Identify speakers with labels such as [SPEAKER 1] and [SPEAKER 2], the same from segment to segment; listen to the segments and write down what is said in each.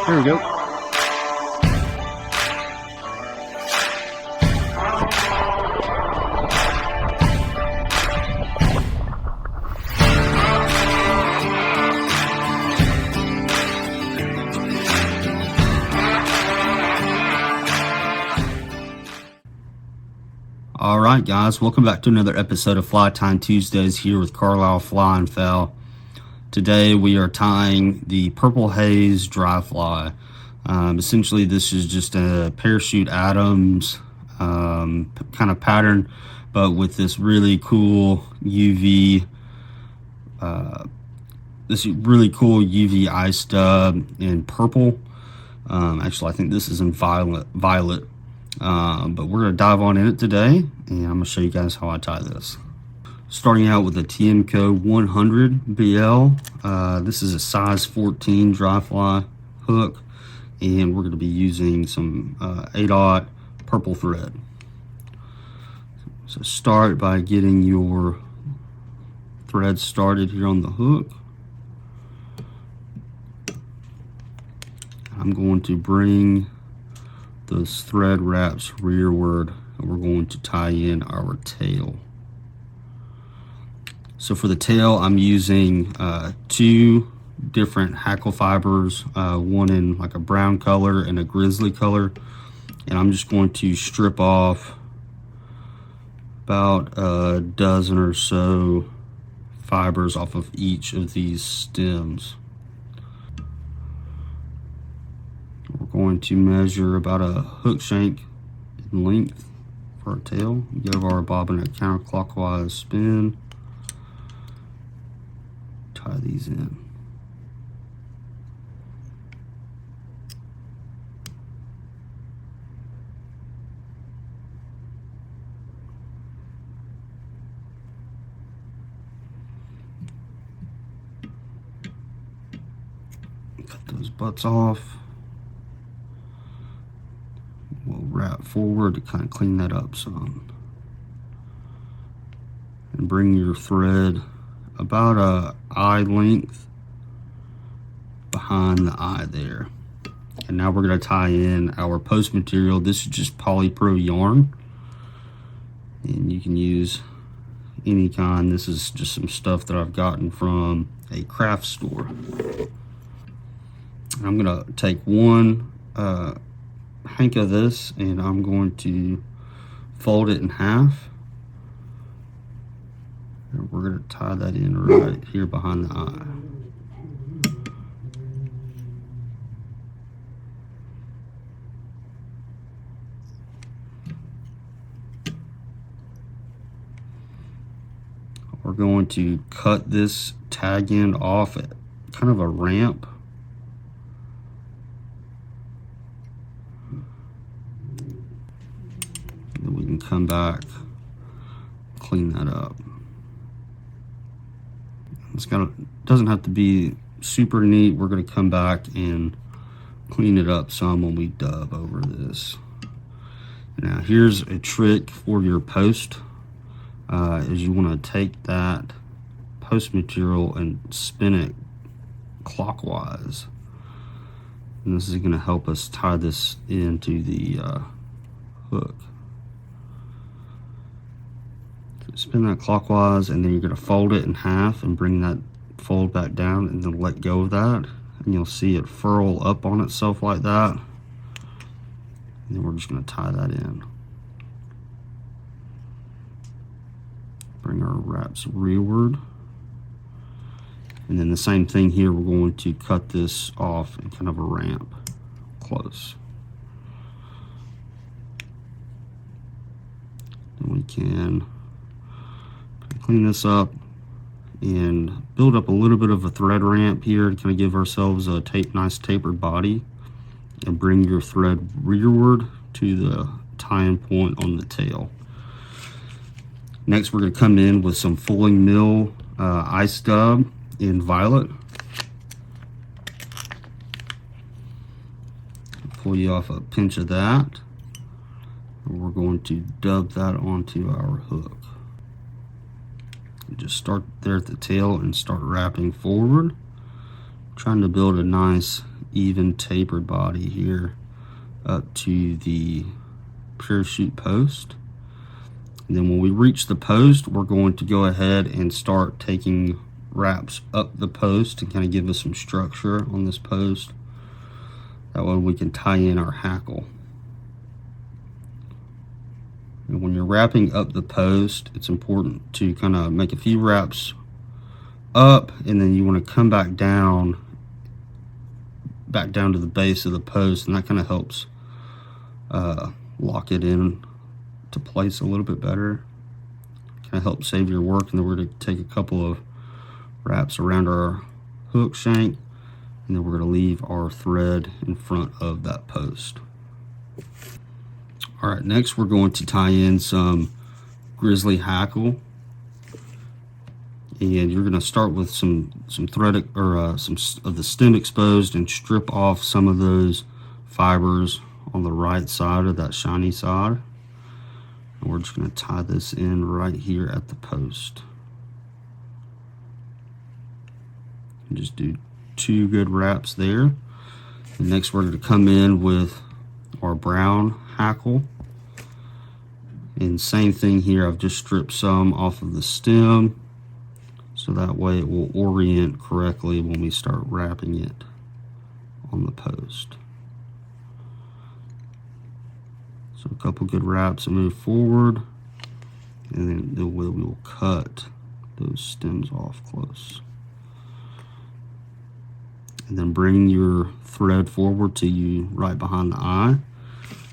[SPEAKER 1] There we go.
[SPEAKER 2] All right, guys, welcome back to another episode of Fly Tying Tuesdays here with Carlisle Fly and Foul. Today we are tying the Purple Haze dry fly. Essentially, this is just a Parachute Adams kind of pattern, but with this really cool UV ice stub in purple. Actually, I think this is in violet. But we're going to dive on in it today, and I'm going to show you guys how I tie this. Starting out with a TMCO 100 BL. This is a size 14 dry fly hook, and we're going to be using some 8/0 purple thread. So start by getting your thread started here on the hook. I'm going to bring those thread wraps rearward, and we're going to tie in our tail. So for the tail, I'm using two different hackle fibers, one in like a brown color and a grizzly color, and I'm just going to strip off about a dozen or so fibers off of each of these stems. We're going to measure about a hook shank in length for our tail. Give our bobbin a counterclockwise spin. Tie these in. Cut those butts off. We'll wrap forward to kind of clean that up some. And bring your thread about a eye length behind the eye there. And now we're going to tie in our post material. This is just polypro yarn, and you can use any kind. This is just some stuff that I've gotten from a craft store. I'm going to take one hank of this, and I'm going to fold it in half, and we're going to tie that in right here behind the eye. We're going to cut this tag end off at kind of a ramp. We can come back, clean that up. Doesn't have to be super neat. We're going to come back and clean it up some when we dub over this. Now here's a trick for your post. Is you want to take that post material and spin it clockwise. And this is going to help us tie this into the hook. Spin that clockwise, and then you're going to fold it in half and bring that fold back down, and then let go of that, and you'll see it furl up on itself like that. And then we're just going to tie that in. Bring our wraps rearward, and then the same thing here. We're going to cut this off in kind of a ramp close. Then we can clean this up and build up a little bit of a thread ramp here to kind of give ourselves a nice tapered body, and bring your thread rearward to the tie-in point on the tail. Next, we're going to come in with some fulling mill ice stub in violet. Pull you off a pinch of that, and we're going to dub that onto our hook. Just start there at the tail and start wrapping forward, trying to build a nice even tapered body here up to the parachute post. And then when we reach the post, we're going to go ahead and start taking wraps up the post to kind of give us some structure on this post. That way we can tie in our hackle. And when you're wrapping up the post, it's important to kind of make a few wraps up, and then you want to come back down to the base of the post, and that kind of helps lock it in to place a little bit better. Kind of help save your work. And then we're going to take a couple of wraps around our hook shank, and then we're going to leave our thread in front of that post. All right, next we're going to tie in some grizzly hackle, and you're going to start with some thread or some of the stem exposed, and strip off some of those fibers on the right side of that shiny side. And we're just going to tie this in right here at the post. And just do 2 good wraps there. And next we're going to come in with our brown hackle, and same thing here. I've just stripped some off of the stem so that way it will orient correctly when we start wrapping it on the post. So a couple good wraps and move forward, and then we will cut those stems off close. And then bring your thread forward to you right behind the eye,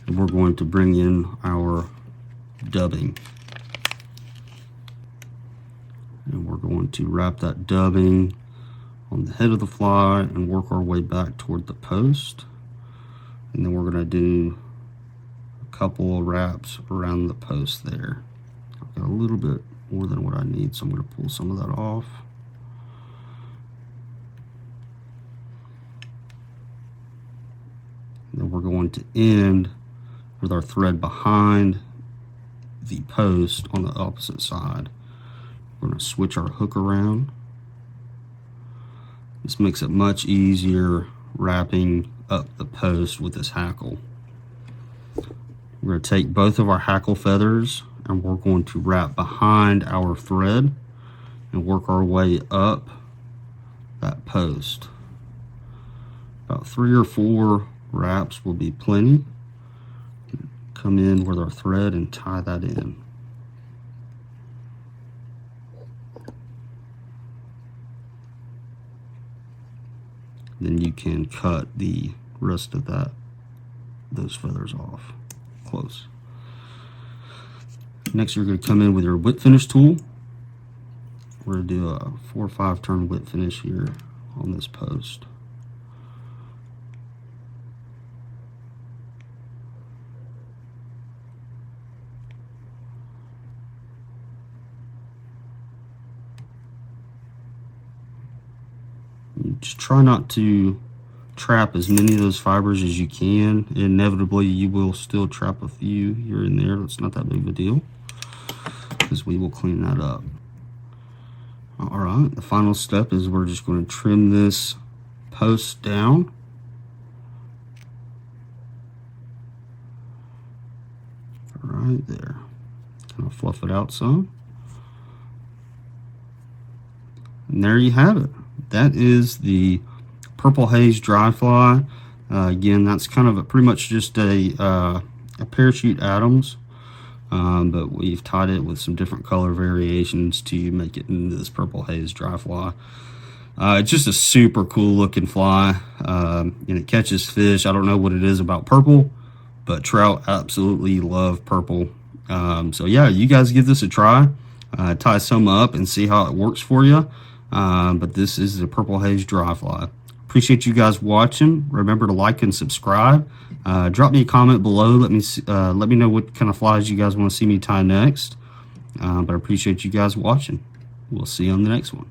[SPEAKER 2] and we're going to bring in our dubbing. And we're going to wrap that dubbing on the head of the fly and work our way back toward the post. And then we're going to do a couple of wraps around the post there. I've got a little bit more than what I need, so I'm going to pull some of that off. And then we're going to end with our thread behind the post on the opposite side. We're going to switch our hook around. This makes it much easier wrapping up the post with this hackle. We're going to take both of our hackle feathers, and we're going to wrap behind our thread and work our way up that post. About 3 or 4 wraps will be plenty. Come in with our thread and tie that in. Then you can cut the rest of those feathers off close. Next, you're going to come in with your whip finish tool. We're going to do a 4 or 5 turn whip finish here on this post. Just try not to trap as many of those fibers as you can. Inevitably, you will still trap a few here and there. It's not that big of a deal, because we will clean that up. All right, the final step is we're just going to trim this post down. Right there. Kind of fluff it out some. And there you have it. That is the Purple Haze dry fly. Again, that's kind of pretty much just a parachute Adams, but we've tied it with some different color variations to make it into this Purple Haze dry fly. It's just a super cool looking fly, and it catches fish. I don't know what it is about purple, but trout absolutely love purple. So yeah, you guys give this a try. Tie some up and see how it works for you. But this is the Purple Haze dry fly. Appreciate you guys watching. Remember to like and subscribe. Drop me a comment below. Let me know what kind of flies you guys want to see me tie next. But I appreciate you guys watching. We'll see you on the next one.